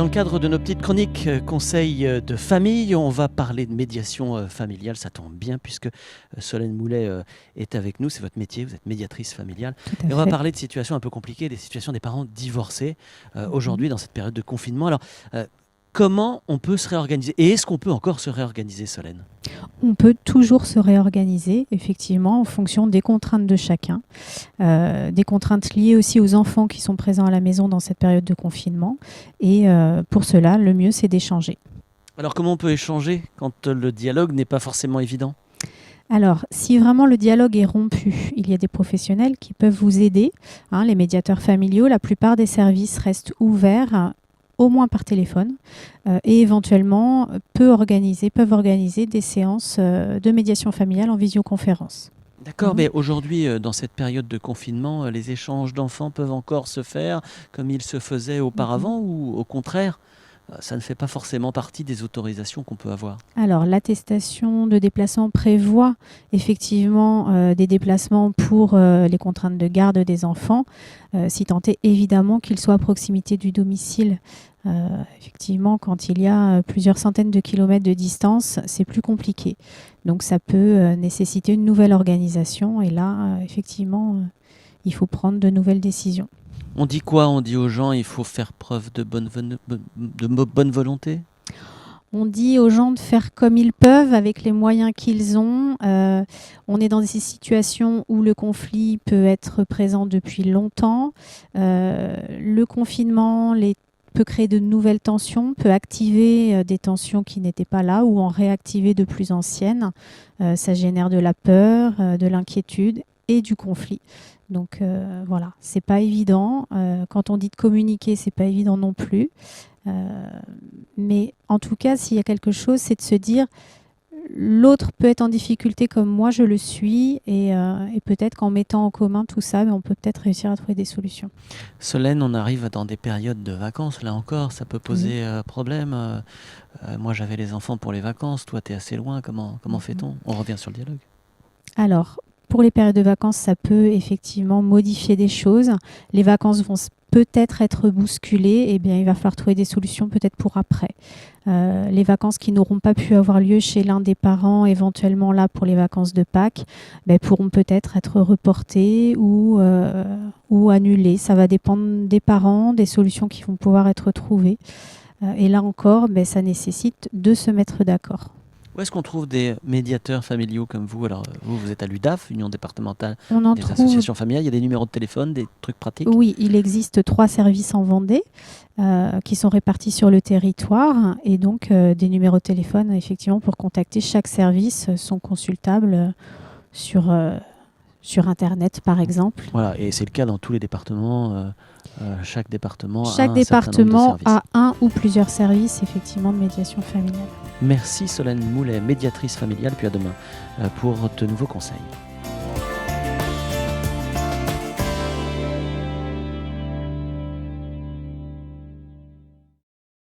Dans le cadre de nos petites chroniques conseils de famille, on va parler de médiation familiale. Ça tombe bien puisque Solène Moulet est avec nous. C'est votre métier, vous êtes médiatrice familiale. Et on va parler de situations un peu compliquées, des situations des parents divorcés aujourd'hui dans cette période de confinement. Alors, comment on peut se réorganiser? Et est-ce qu'on peut encore se réorganiser, Solène? On peut toujours se réorganiser, effectivement, en fonction des contraintes de chacun, des contraintes liées aussi aux enfants qui sont présents à la maison dans cette période de confinement. Et pour cela, le mieux, c'est d'échanger. Alors, comment on peut échanger quand le dialogue n'est pas forcément évident ? Alors, si vraiment le dialogue est rompu, il y a des professionnels qui peuvent vous aider. Les médiateurs familiaux, la plupart des services restent ouverts, au moins par téléphone, et éventuellement peuvent organiser des séances de médiation familiale en visioconférence. D'accord, mais aujourd'hui, dans cette période de confinement, les échanges d'enfants peuvent encore se faire comme ils se faisaient auparavant ou au contraire, ça ne fait pas forcément partie des autorisations qu'on peut avoir? Alors, l'attestation de déplacement prévoit effectivement des déplacements pour les contraintes de garde des enfants, si tant est évidemment qu'ils soient à proximité du domicile. Effectivement, quand il y a plusieurs centaines de kilomètres de distance, c'est plus compliqué. Donc, ça peut nécessiter une nouvelle organisation et là, effectivement, il faut prendre de nouvelles décisions. On dit quoi? On dit aux gens il faut faire preuve de bonne volonté? On dit aux gens de faire comme ils peuvent avec les moyens qu'ils ont. On est dans des situations où le conflit peut être présent depuis longtemps. Le confinement peut créer de nouvelles tensions, peut activer des tensions qui n'étaient pas là ou en réactiver de plus anciennes. Ça génère de la peur, de l'inquiétude et du conflit. Donc voilà, c'est pas évident. Quand on dit de communiquer, c'est pas évident non plus. Mais en tout cas, s'il y a quelque chose, c'est de se dire l'autre peut être en difficulté comme moi je le suis et peut-être qu'en mettant en commun tout ça, on peut peut-être réussir à trouver des solutions. Solène, on arrive dans des périodes de vacances, là encore, ça peut poser problème. Moi j'avais les enfants pour les vacances, toi tu es assez loin, comment fait-on? On revient sur le dialogue. Alors, pour les périodes de vacances, ça peut effectivement modifier des choses. Les vacances vont peut-être être bousculées, et bien il va falloir trouver des solutions peut-être pour après. Les vacances qui n'auront pas pu avoir lieu chez l'un des parents, éventuellement là pour les vacances de Pâques, pourront peut-être être reportées ou annulées. Ça va dépendre des parents, des solutions qui vont pouvoir être trouvées. Et là encore, ça nécessite de se mettre d'accord. Où est-ce qu'on trouve des médiateurs familiaux comme vous? Alors, vous êtes à l'UDAF, Union départementale des associations familiales. Il y a des numéros de téléphone, des trucs pratiques? Oui, il existe 3 services en Vendée qui sont répartis sur le territoire. Et donc, des numéros de téléphone, effectivement, pour contacter chaque service sont consultables sur Internet, par exemple. Voilà, et c'est le cas dans tous les départements. Chaque département a un ou plusieurs services, effectivement, de médiation familiale. Merci Solène Moulet, médiatrice familiale, puis à demain pour de nouveaux conseils.